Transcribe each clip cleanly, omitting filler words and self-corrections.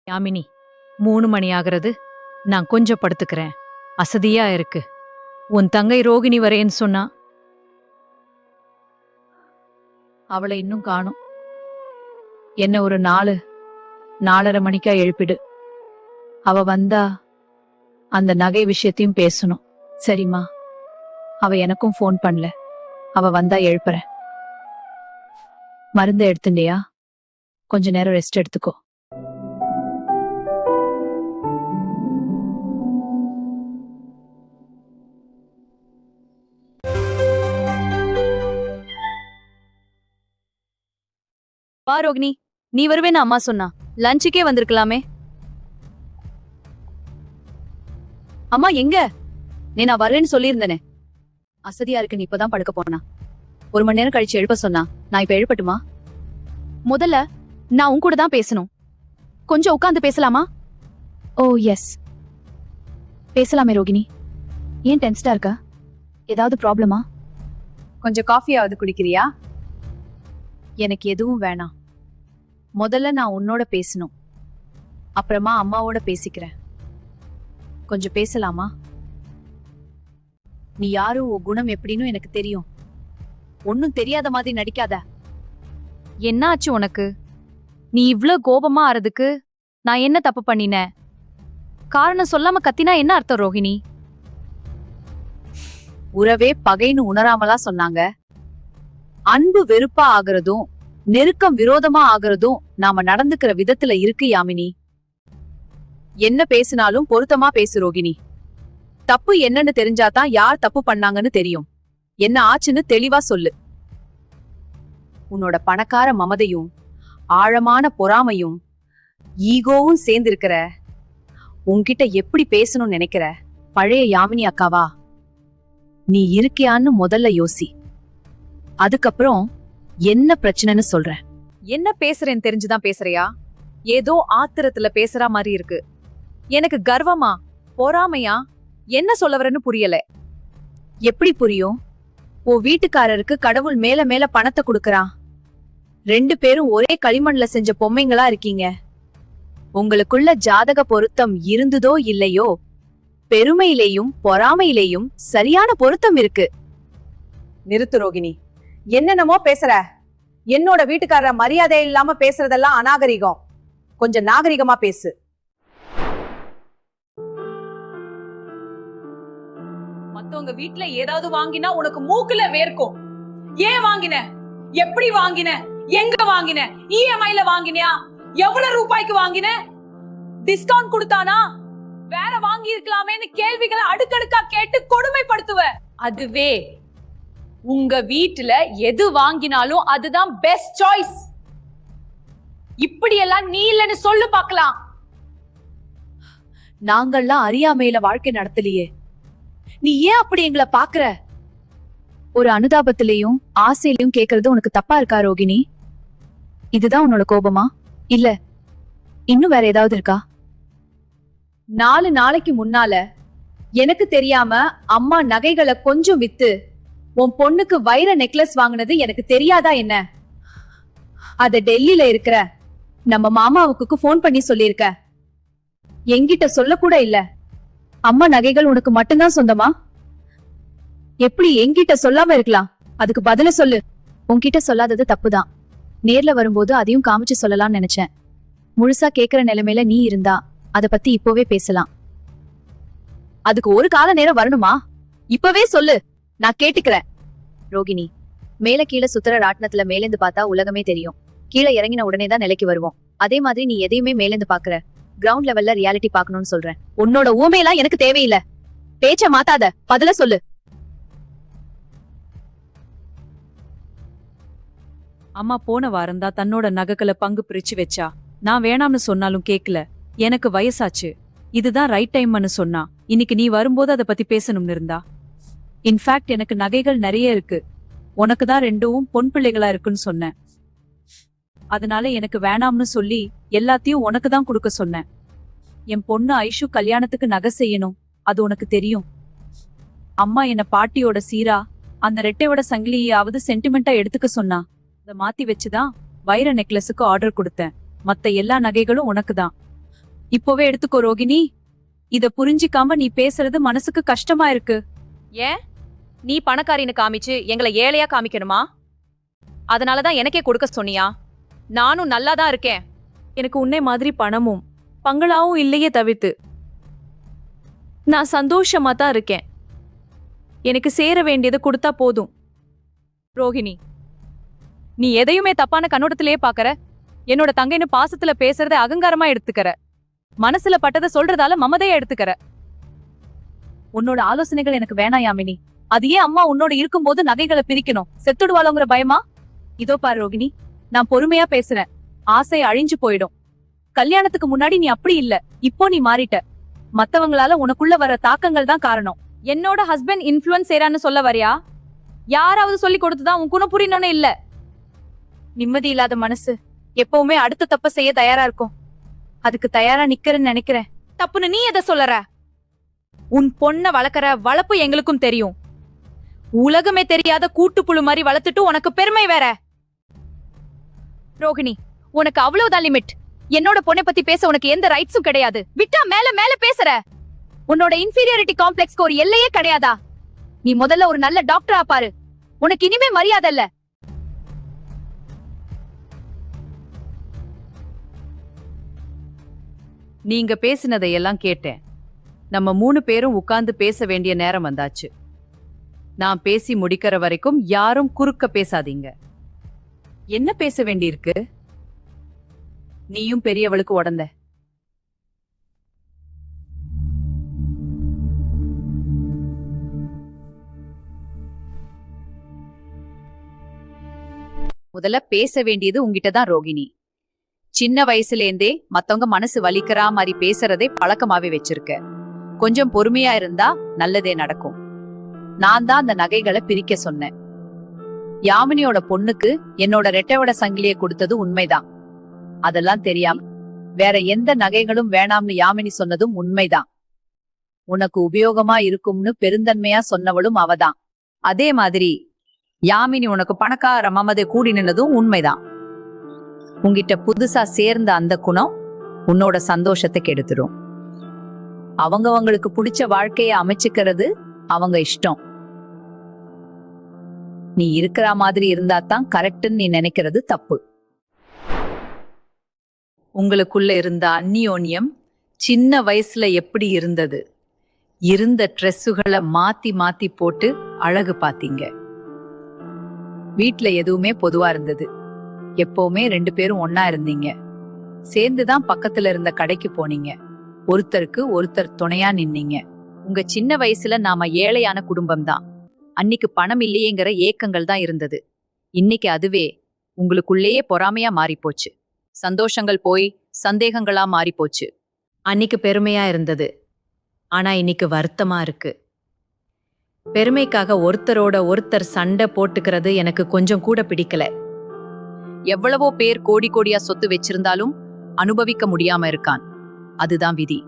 யாமினி, 3 மணி ஆகிறது. நான் கொஞ்சம் படுத்துக்கிறேன். அசதியா இருக்கு. உன் தங்கை ரோகிணி வரேன்னு சொன்னா. அவளை இன்னும் காணோம். என்ன ஒரு 4:30 மணிக்கா எழுப்பிடு. அவ வந்தா அந்த நகை விஷயத்தையும் பேசணும். சரிம்மா? அவ எனக்கும் ஃபோன் பண்ணல. அவ வந்தா எழுப்புறேன். மருந்து எடுத்துண்டியா? கொஞ்ச நேரம் ரெஸ்ட் எடுத்துக்கோ. வா ரோகிணி, நீ வருவேன்னு அம்மா சொன்னா. லஞ்சுக்கே வந்திருக்கலாமே. அம்மா எங்க? நான் வரேன்னு சொல்லியிருந்தேனே. அசதியா இருக்கு, நீ இப்பதான் படுக்க போனா. 1 மணி நேரம் கழிச்சு எழுப்ப சொன்னா. நான் இப்ப எழுப்பட்டுமா? முதல்ல நான் உன் கூட தான் பேசணும். கொஞ்சம் உட்கார்ந்து பேசலாமா? ஓ எஸ், பேசலாமே ரோகிணி. ஏன் டென்ஸ்டா இருக்கா? ஏதாவது ப்ராப்ளமா? கொஞ்சம் காஃபியாவது குடிக்கிறியா? எனக்கு எதுவும் வேணாம். முதல்ல நான் உன்னோட பேசணும். அப்புறமா அம்மாவோட பேசிக்கிறேன். கொஞ்சம் பேசலாமா? நீ யாரு, உன் குணம் எப்படின்னு எனக்கு தெரியும். ஒன்னும் தெரியாத மாதிரி நடிக்காத. என்ன ஆச்சு உனக்கு? நீ இவ்ளோ கோபமா ஆறதுக்கு நான் என்ன தப்பு பண்ணினேன்? காரணம் சொல்லாம கத்தினா என்ன அர்த்தம் ரோஹிணி? உறவே பகைன்னு உணராமலா சொன்னாங்க. அன்பு வெறுப்பா ஆகுறதும் நெருக்கம் விரோதமா ஆகுறதும் நாம நடந்துக்கிற விதத்துல இருக்கு யாமினி. என்ன பேசினாலும் பொருத்தமா பேசு ரோகிணி. தப்பு என்னன்னு தெரிஞ்சாதான் யார் தப்பு பண்ணாங்கன்னு தெரியும். என்ன ஆச்சுன்னு தெளிவா சொல்லு. உன்னோட பணக்கார மமதையும் ஆழமான பொறாமையும் ஈகோவும் சேர்ந்திருக்கிற உன்கிட்ட எப்படி பேசணும்னு நினைக்கிற பழைய யாமினி அக்காவா நீ இருக்கியான்னு முதல்ல யோசி. அதுக்கப்புறம் என்ன பிரச்சனைன்னு சொல்றேன். என்ன பேசுறேன்னு தெரிஞ்சுதான் பேசுறியா? ஏதோ ஆத்திரத்துல பேசுற மாதிரி இருக்கு. எனக்கு கர்வமா பொறாமையா என்ன சொல்ல வரேன்னு புரியல. எப்படி புரியும்? உன் வீட்டுக்காரருக்கு கடவுள் மேல மேல பணத்தை கொடுக்கறான். 2 பேரும் ஒரே களிமண்ல செஞ்ச பொம்மைங்களா இருக்கீங்க. உங்களுக்குள்ள ஜாதக பொருத்தம் இருந்ததோ இல்லையோ, பெருமையிலேயும் பொறாமையிலேயும் சரியான பொருத்தம் இருக்கு. நிறுத்து ரோகிணி, என்னென்னமோ பேசுற. என்னோட வீட்டுக்காரர மரியாதை இல்லாம பேசுறதெல்லாம் அநாகரிகம். கொஞ்சம் நாகரிகமா பேசு. மத்தவங்க வீட்ல ஏதாவது வாங்கினா உனக்கு மூக்குல வேர்க்கும். ஏன் வாங்கின? எப்படி வாங்கின? எங்க வாங்கின? இஎம்ஐல வாங்கினியா? எவ்வளவு ரூபாய்க்கு வாங்கின? டிஸ்கவுண்ட் கொடுத்தானா? வேற வாங்கி இருக்கலாமேன்னு கேள்விகளை அடுக்கடுக்கா கேட்டு கொடுமைப்படுத்துவ. அதுவே உங்க வீட்டுல எது வாங்கினாலும் அதுதான் பெஸ்ட் சாய்ஸ். இப்படி எல்லாம் நீ இல்லன்னு சொல்லு பார்க்கலாம். நாங்கள்லாம் அறியாமையில வாழ்க்கை நடத்தலையே. நீ ஏன் அப்படி எங்களை பாக்குற? ஒரு அனுதாபத்திலையும் ஆசையிலையும் கேக்குறது உனக்கு தப்பா இருக்கா ரோகிணி? இதுதான் உன்னோட கோபமா? இல்ல இன்னும் வேற ஏதாவது இருக்கா? 4 நாளைக்கு முன்னால எனக்கு தெரியாம அம்மா நகைகளை கொஞ்சம் வித்து உன் பொண்ணுக்கு வைர நெக்லஸ் வாங்கினது எனக்கு தெரியாதா என்ன? அத டெல்லியில இருக்கிற நம்ம மாமாவுக்கு போன் பண்ணி சொல்லிருக்க. என்கிட்ட சொல்ல கூட இல்ல. அம்மா நகைகள் உனக்கு மட்டும்தான் சொந்தமா? எப்படி என்கிட்ட சொல்லாம இருக்கலாம்? அதுக்கு பதில சொல்லு. உன்கிட்ட சொல்லாதது தப்புதான். நேர்ல வரும்போது அதையும் காமிச்சு சொல்லலாம்னு நினைச்சேன். முழுசா கேக்குற நிலைமையில நீ இருந்தா அத பத்தி இப்பவே பேசலாம். அதுக்கு ஒரு கால நேரம் வரணுமா? இப்பவே சொல்லு, நான் கேட்டுக்கிறேன். ரோகிணி, மேல கீழே சுத்துற ராட்னத்துல மேலேந்து பார்த்தா உலகமே தெரியும். கீழே இறங்கின உடனே தான் நிலைக்கு வருவோம். அதே மாதிரி நீ எதையுமே மேலேந்து பாக்குற. கிரவுண்ட் லெவல்ல ரியாலிட்டி பாக்கணும்னு சொல்றேன். உன்னோட ஊமையெல்லாம் எனக்கு தேவையில்லை. பேச்ச மாத்தாத, பதில சொல்லு. அம்மா போன வாரம்தான் தன்னோட நகைகளை பங்கு பிரிச்சு வச்சா. நான் வேணாம்னு சொன்னாலும் கேக்கல. எனக்கு வயசாச்சு, இதுதான் ரைட் டைம்னு சொன்னா. இன்னைக்கு நீ வரும்போது அதை பத்தி பேசணும்னு இருந்தா. இன்ஃபேக்ட் எனக்கு நகைகள் நிறைய இருக்கு. உனக்கு தான் 2ம் பொன் பிள்ளைகளா இருக்குன்னு சொன்னேன். அதனால எனக்கு வேணாம்னு சொல்லி எல்லாத்தையும் உனக்கு தான் கொடுக்க சொன்னேன். என் பொண்ணு ஐஷு கல்யாணத்துக்கு நகை செய்யணும், அது உனக்கு தெரியும். அம்மா என்ன பாட்டியோட சீரா அந்த ரெட்டையோட சங்கிலியாவது சென்டிமெண்டா எடுத்துக்க சொன்னா. அதை மாத்தி வச்சுதான் வைர நெக்லஸுக்கு ஆர்டர் கொடுத்தேன். மத்த எல்லா நகைகளும் உனக்கு தான். இப்போவே எடுத்துக்கோ ரோகிணி. இத புரிஞ்சிக்காம நீ பேசுறது மனசுக்கு கஷ்டமா இருக்கு. ஏன் நீ பணக்காரின்னு காமிச்சு எங்களை ஏழையா காமிக்கணுமா? அதனாலதான் எனக்கே கொடுக்க சொன்னியா? நானும் நல்லாதான் இருக்கேன். எனக்கு உன்னை மாதிரி பணமும் பங்களாவும் இல்லையே தவிர்த்து. நான் சந்தோஷமா தான் இருக்கேன். எனக்கு சேர வேண்டியதை கொடுத்தா போதும். ரோஹிணி, நீ எதையுமே தப்பான கண்ணோட்டத்திலேயே பாக்கற. என்னோட தங்கைன்னு பாசத்துல பேசுறத அகங்காரமா எடுத்துக்கற. மனசுல பட்டதை சொல்றதால மமதையா எடுத்துக்கற. உன்னோட ஆலோசனைகள் எனக்கு வேணாம் யாமினி. அது ஏன் அம்மா உன்னோட இருக்கும்போது நகைகளை பிரிக்கணும்? செத்துடுவாளோங்கிற பயமா? இதோ பாரு ரோகிணி, நான் பொறுமையா பேசுறேன். ஆசை அழிஞ்சு போயிடும். கல்யாணத்துக்கு முன்னாடி நீ அப்படி இல்ல, இப்போ நீ மாறிட்ட. மத்தவங்களால உனக்குள்ள வர தாக்கங்கள் தான் காரணம். என்னோட ஹஸ்பண்ட் இன்ஃப்ளூயன்ஸ் செய்றான்னு சொல்ல வரியா? யாராவது சொல்லி கொடுத்துதான் உன் குணம் புரியணும்னு இல்ல. நிம்மதி இல்லாத மனசு எப்பவுமே அடுத்த தப்ப செய்ய தயாரா இருக்கும். அதுக்கு தயாரா நிக்கிறேன்னு நினைக்கிறேன். தப்புன்னு நீ எதை சொல்லற? உன் பொண்ண வளர்க்கற வளர்ப்பு எங்களுக்கும் தெரியும். உலகமே தெரியாத கூட்டுப்புழு மாதிரி வளர்த்துட்டு உனக்கு பெருமை வேற. ரோகிணி, உனக்கு அவ்வளவுதான் லிமிட். என்னோட பொண்ணை பத்தி பேச உனக்கு எந்த ரைட்ஸும் கிடையாது. விட்டா மேல மேல பேசுற. உன்னோட இன்ஃபீரியாரிட்டி காம்ப்ளெக்ஸ்க்கு ஒரு எல்லையே கிடையாதா? நீ முதல்ல ஒரு நல்ல டாக்டரா பாரு. உனக்கு இனிமே மரியாதை இல்ல. நீங்க பேசினதையெல்லாம் கேட்டேன். நம்ம 3 பேரும் உட்கார்ந்து பேச வேண்டிய நேரம் வந்தாச்சு. நான் பேசி முடிக்கிற வரைக்கும் யாரும் குறுக்க பேசாதீங்க. என்ன பேச வேண்டியிருக்கு? நீயும் பெரியவளுக்கு உடந்த. முதல்ல பேச வேண்டியது உங்ககிட்ட தான் ரோகிணி. சின்ன வயசுலேருந்தே மத்தவங்க மனசு வலிக்கிறா மாதிரி பேசுறதே பழக்கமாவே வச்சிருக்க. கொஞ்சம் பொறுமையா இருந்தா நல்லதே நடக்கும். நான் தான் அந்த நகைகளை பிரிக்க சொன்னேன். யாமினியோட பொண்ணுக்கு என்னோட ரெட்டையோட சங்கிலியை கொடுத்தது உண்மைதான். அதெல்லாம் தெரியாம வேற எந்த நகைகளும் வேணாம்னு யாமினி சொன்னதும் உண்மைதான். உனக்கு உபயோகமா இருக்கும்னு பெருந்தன்மையா சொன்னவளும் அவதான். அதே மாதிரி யாமினி உனக்கு பணக்கார மமதை கூடி நின்னதும் உண்மைதான். உங்கிட்ட புதுசா சேர்ந்த அந்த குணம் உன்னோட சந்தோஷத்தை கெடுத்துடும். அவங்களுக்கு பிடிச்ச வாழ்க்கைய அமைச்சுக்கிறது அவங்க இஷ்டம். நீ இருக்கிற மாதிரி இருந்தா தான் கரெக்ட்னு நீ நினைக்கிறது தப்பு. உங்களுக்குள்ள இருந்த அந்நியோன்யம் சின்ன வயசுல எப்படி இருந்தது? இருந்த ட்ரெஸ்ஸுகளை மாத்தி மாத்தி போட்டு அழகு பாத்தீங்க. வீட்ல எதுவுமே பொதுவா இருந்தது. எப்பவுமே 2 பேரும் ஒன்னா இருந்தீங்க. சேர்ந்துதான் பக்கத்துல இருந்த கடைக்கு போனீங்க. ஒருத்தருக்கு ஒருத்தர் துணையா நின்னீங்க. உங்க சின்ன வயசுல நாம ஏழையான குடும்பம் தான். அன்னைக்கு பணம் இல்லையேங்கிற ஏக்கங்கள் தான் இருந்தது. இன்னைக்கு அதுவே உங்களுக்குள்ளேயே பொறாமையா மாறிப்போச்சு. சந்தோஷங்கள் போய் சந்தேகங்களா மாறிப்போச்சு. அன்னைக்கு பெருமையா இருந்தது, ஆனா இன்னைக்கு வருத்தமா இருக்கு. பெருமைக்காக ஒருத்தரோட ஒருத்தர் சண்டை போட்டுக்கிறது எனக்கு கொஞ்சம் கூட பிடிக்கல. எவ்வளவோ பேர் கோடி கோடியா சொத்து வச்சிருந்தாலும் அனுபவிக்க முடியாம இருக்கான். அதுதான் விதி.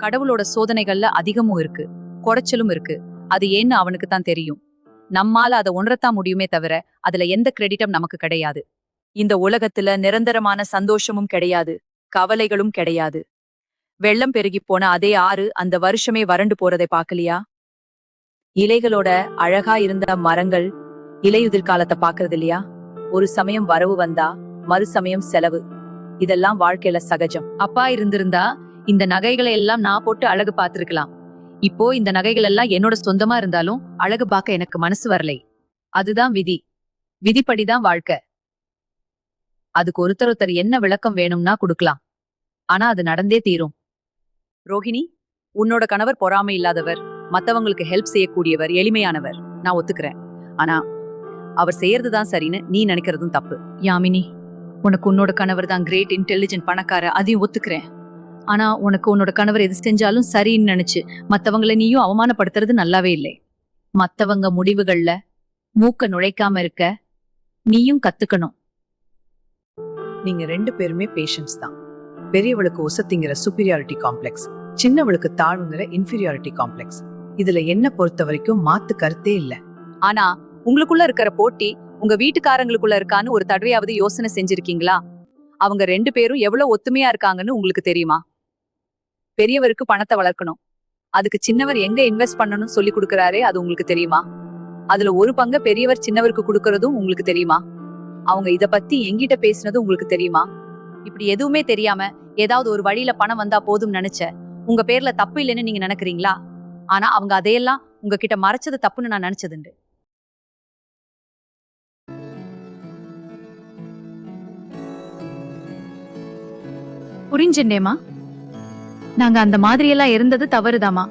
கடவுளோட சோதனைகள்ல அதிகமும் இருக்கு, குறைச்சலும் இருக்கு. அது ஏன்னு அவனுக்கு தான் தெரியும். நம்மால அதை உணரத்தான் முடியுமே தவிர அதுல எந்த கிரெடிட்டும் நமக்கு கிடையாது. இந்த உலகத்துல நிரந்தரமான சந்தோஷமும் கிடையாது, கவலைகளும் கிடையாது. வெள்ளம் பெருகி போன அதே ஆறு அந்த வருஷமே வறண்டு போறதை பாக்கலையா? இலைகளோட அழகா இருந்த மரங்கள் இலையுதிர் காலத்தை பாக்குறது இல்லையா? ஒரு சமயம் வரவு வந்தா மறு சமயம் செலவு. இதெல்லாம் வாழ்க்கையில சகஜம். அப்பா இருந்திருந்தா இந்த நகைகளை எல்லாம் நான் போட்டு அழகு பார்த்திருக்கலாம். இப்போ இந்த நகைகள் எல்லாம் என்னோட சொந்தமா இருந்தாலும் அழகு பார்க்க எனக்கு மனசு வரலை. அதுதான் விதி. விதிப்படிதான் வாழ்க்கை. அதுக்கு ஒருத்தர் என்ன விளக்கம் வேணும்னா கொடுக்கலாம். ஆனா அது நடந்தே தீரும். ரோஹிணி, உன்னோட கணவர் பொறாமை இல்லாதவர், மத்தவங்களுக்கு ஹெல்ப் செய்யக்கூடியவர், எளிமையானவர். நான் ஒத்துக்கிறேன். ஆனா அவர் செய்யறதுதான் சரின்னு நீ நினைக்கிறதும் தப்பு. யாமினி, உனக்கு உன்னோட கணவர் தான் கிரேட் இன்டெலிஜென்ட் பணக்கார, அதையும் ஒத்துக்கிறேன். ஆனா உனக்கு உன்னோட கணவர் எது செஞ்சாலும் சரின்னு நினைச்சு மத்தவங்களை நீயும் அவமானப்படுத்துறது நல்லாவே இல்லை. மத்தவங்க முடிவுகள்ல மூக்க நுழைக்காம இருக்க நீயும் கத்துக்கணும். நீங்க 2 பேருமே பேஷன்ஸ் தான். பெரியவளுக்கு ஒசத்திங்கிற சுப்பீரியாரிட்டி காம்ப்ளெக்ஸ், சின்னவளுக்கு தாழ்வுங்கிற இன்ஃபீரியாரிட்டி காம்ப்ளெக்ஸ். இதுல என்ன பொறுத்த வரைக்கும் மாத்து கருத்தே இல்ல. ஆனா உங்களுக்குள்ள இருக்கிற போட்டி உங்க வீட்டுக்காரங்களுக்குள்ள இருக்கான்னு ஒரு தடவையாவது யோசனை செஞ்சிருக்கீங்களா? அவங்க 2 பேரும் எவ்வளவு ஒத்துமையா இருக்காங்கன்னு உங்களுக்கு தெரியுமா? பெரியவருக்கு பணத்தை வளர்க்கணும். அதுக்கு சின்னவர் எங்க இன்வெஸ்ட் பண்ணணும்னு சொல்லி கொடுக்கறாரே, அது உங்களுக்கு தெரியுமா? அதுல ஒரு பங்க பெரியவர் சின்னவருக்கு கொடுக்கறதும் உங்களுக்கு தெரியுமா? அவங்க இத பத்தி எங்கிட்ட பேசுனது உங்களுக்கு தெரியுமா? இப்படி எதுவுமே தெரியாம ஏதாவது ஒரு வழியில பணம் வந்தா போதும் நினைச்ச உங்க பேர்ல தப்பு இல்லைன்னு நீங்க நினைக்கிறீங்களா? ஆனா அவங்க அதையெல்லாம் உங்ககிட்ட மறைச்சது தப்புன்னு நான் நினைச்சதுண்டு. புரிஞ்சுண்டேமா. நாங்க அந்த மாதிரியெல்லாம் இருந்தது தவறுதாமா.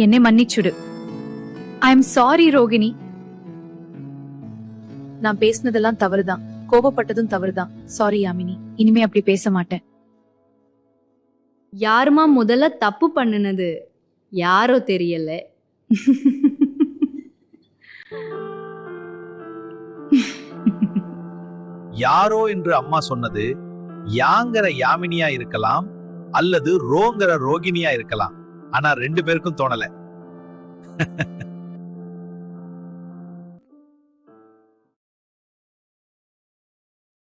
என்னை மன்னிச்சுடு. I am sorry Rohini. நான் பேசினதெல்லாம் தவறுதான், கோபப்பட்டதும் தவறுதான். சாரி யாமினி, இனிமே அப்படி பேச மாட்டேன். யாருமா முதல்ல தப்பு பண்ணுனது? யாரோ தெரியல. யாரோ என்று அம்மா சொன்னது யாங்கிற யாமினியா இருக்கலாம், அல்லது ரோங்கிற ரோகிணியா இருக்கலாம். ஆனா 2 பேருக்கும் தோணல.